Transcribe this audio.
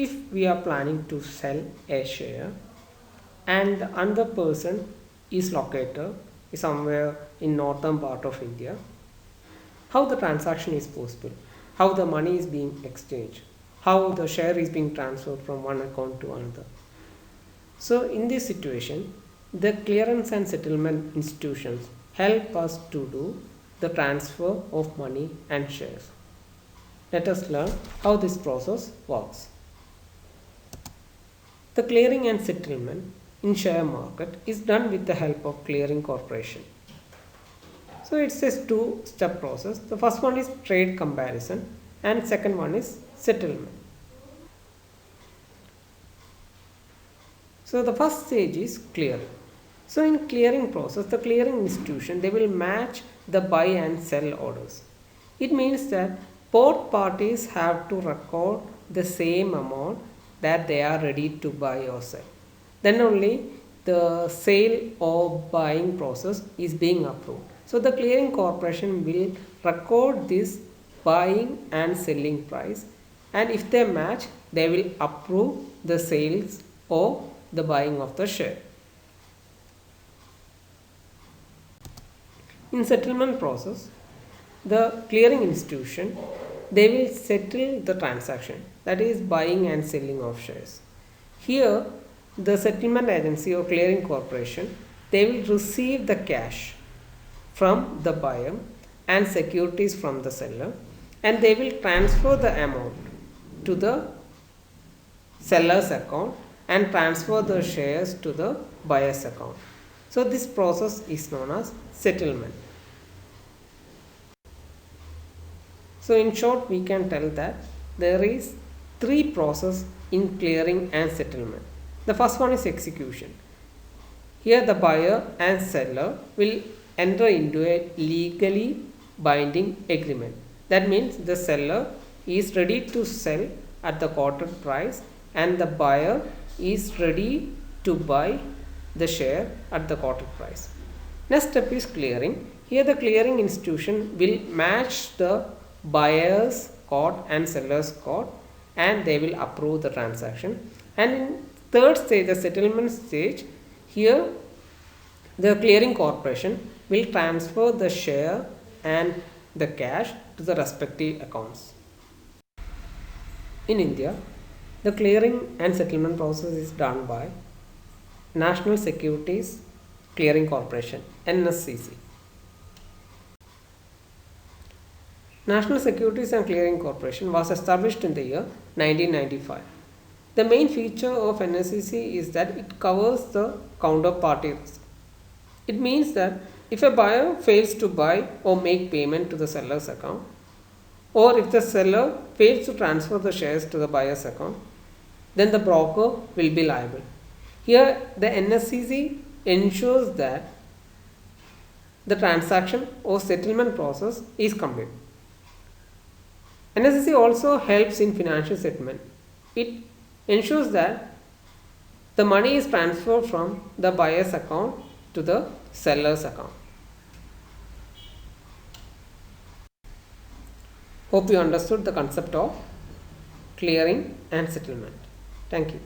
if we are planning to sell a share and another person is located somewhere in northern part of India, how the transaction is possible, how the money is being exchanged, how the share is being transferred from one account to another. So in this situation, the clearance and settlement institutions help us to do the transfer of money and shares. Let us learn how this process works. The clearing and settlement in share market is done with the help of clearing corporation. So it's a two-step process. The first one is trade comparison and second one is settlement. So the first stage is clearing. So in clearing process, the clearing institution, they will match the buy and sell orders. It means that both parties have to record the same amount that they are ready to buy or sell. Then only the sale or buying process is being approved. So the clearing corporation will record this buying and selling price, and if they match, they will approve the sales or the buying of the share. In settlement process, the clearing institution, they will settle the transaction, that is buying and selling of shares. Here the settlement agency or clearing corporation, they will receive the cash from the buyer and securities from the seller, and they will transfer the amount to the seller's account and transfer the shares to the buyer's account. So this process is known as settlement. So in short, we can tell that there is three processes in clearing and settlement. The first one is execution. Here the buyer and seller will enter into a legally binding agreement. That means the seller is ready to sell at the quoted price and the buyer is ready to buy the share at the quoted price. Next step is clearing. Here the clearing institution will match the buyer's quote and seller's quote, and they will approve the transaction. And in third stage, the settlement stage, here the clearing corporation will transfer the share and the cash to the respective accounts. In India, the clearing and settlement process is done by National Securities Clearing Corporation, NSCC. National Securities and Clearing Corporation was established in the year 1995. The main feature of NSCC is that it covers the counterparty risk. It means that if a buyer fails to buy or make payment to the seller's account, or if the seller fails to transfer the shares to the buyer's account, then the broker will be liable. Here the NSCC ensures that the transaction or settlement process is complete. NSCC also helps in financial settlement. It ensures that the money is transferred from the buyer's account to the seller's account. Hope you understood the concept of clearing and settlement. Thank you.